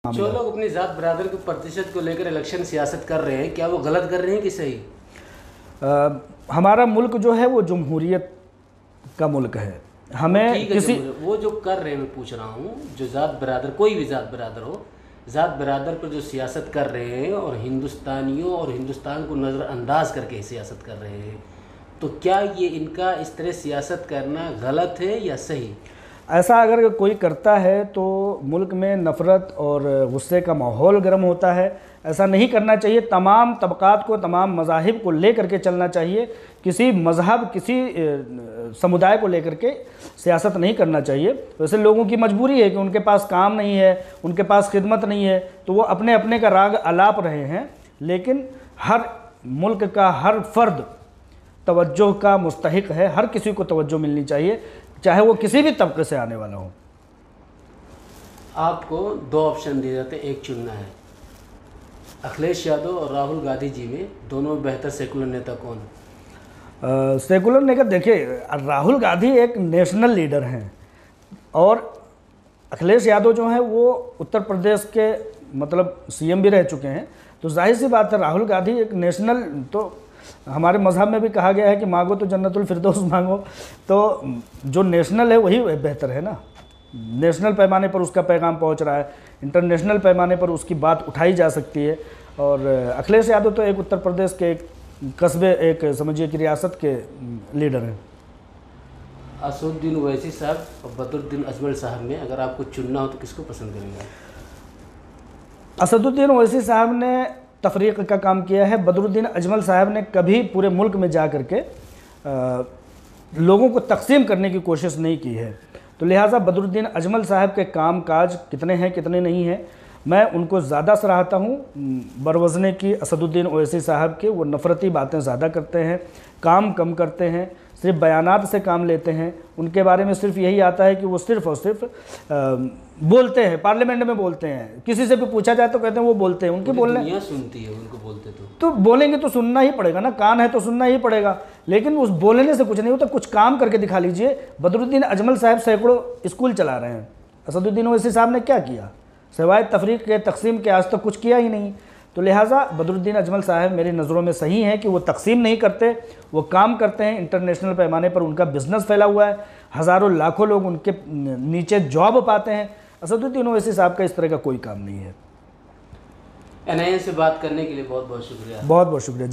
जो लोग अपनी जात बरादर के प्रतिशत को लेकर इलेक्शन सियासत कर रहे हैं, क्या वो गलत कर रहे हैं कि सही? हमारा मुल्क जो है वो जमहूरियत का मुल्क है। हमें किसी वो जो कर रहे हैं, मैं पूछ रहा हूँ, जो जात बरादर, कोई भी जात बरादर हो, जात बरादर पर जो सियासत कर रहे हैं और हिंदुस्तानियों और हिंदुस्तान को नज़रअंदाज करके सियासत कर रहे हैं, तो क्या ये इनका इस तरह सियासत करना गलत है या सही? ऐसा अगर कोई करता है तो मुल्क में नफ़रत और गुस्से का माहौल गर्म होता है। ऐसा नहीं करना चाहिए। तमाम तबक़ात को, तमाम मज़ाहिब को ले करके चलना चाहिए। किसी मज़हब, किसी समुदाय को लेकर के सियासत नहीं करना चाहिए। वैसे लोगों की मजबूरी है कि उनके पास काम नहीं है, उनके पास खिदमत नहीं है, तो वो अपने अपने का राग अलाप रहे हैं। लेकिन हर मुल्क का हर फ़र्द तवज्जो का मुस्तहिक है। हर किसी को तवज्जो मिलनी चाहिए, चाहे वो किसी भी तबके से आने वाला हो। आपको दो ऑप्शन दिए जाते हैं, एक चुनना है। अखिलेश यादव और राहुल गांधी जी में दोनों में बेहतर सेकुलर नेता कौन? सेकुलर नेता, देखिए, राहुल गांधी एक नेशनल लीडर हैं और अखिलेश यादव जो हैं वो उत्तर प्रदेश के मतलब सीएम भी रह चुके हैं। तो जाहिर सी बात है, राहुल गांधी एक नेशनल, तो हमारे मज़हब में भी कहा गया है कि मांगो तो जन्नतुल फिरदौस मांगो। तो जो नेशनल है वही बेहतर है ना। नेशनल पैमाने पर उसका पैगाम पहुंच रहा है, इंटरनेशनल पैमाने पर उसकी बात उठाई जा सकती है। और अखिलेश यादव तो एक उत्तर प्रदेश के एक कस्बे, एक समझिए कि रियासत के लीडर हैं। असदुद्दीन ओवैसी साहब और बदरुद्दीन अजमल साहब में अगर आपको चुनना हो तो किसको पसंद करेंगे? असदुद्दीन ओवैसी साहब ने तफरीक का काम किया है। बदरुद्दीन अजमल साहब ने कभी पूरे मुल्क में जा कर के लोगों को तकसीम करने की कोशिश नहीं की है। तो लिहाजा बदरुद्दीन अजमल साहब के काम काज कितने हैं कितने नहीं हैं, मैं उनको ज़्यादा सराहता हूँ बरवज़ने की असदुद्दीन ओवैसी साहब के। वो नफ़रती बातें ज़्यादा करते हैं, काम कम करते हैं, सिर्फ बयानात से काम लेते हैं। उनके बारे में सिर्फ यही आता है कि वो सिर्फ़ और सिर्फ बोलते हैं, पार्लियामेंट में बोलते हैं। किसी से भी पूछा जाए तो कहते हैं वो बोलते हैं। उनके बोलने दुनिया सुनती है उनको बोलते तो बोलेंगे तो सुनना ही पड़ेगा ना, कान है तो सुनना ही पड़ेगा। लेकिन उस बोलने से कुछ नहीं होता, कुछ काम करके दिखा लीजिए। बदरुद्दीन अजमल साहब सैकड़ों स्कूल चला रहे हैं। असदुद्दीन ओवैसी साहब ने क्या किया? सिवाय तफरीक के, तकसीम के आज तक कुछ किया ही नहीं। तो लिहाजा बदरुद्दीन अजमल साहब मेरी नज़रों में सही हैं कि वो तकसीम नहीं करते, वो काम करते हैं। इंटरनेशनल पैमाने पर उनका बिज़नेस फैला हुआ है, हज़ारों लाखों लोग उनके नीचे जॉब पाते हैं। असदुद्दीन ओवैसी साहब का इस तरह का कोई काम नहीं है। NIN से बात करने के लिए बहुत बहुत शुक्रिया। बहुत बहुत शुक्रिया।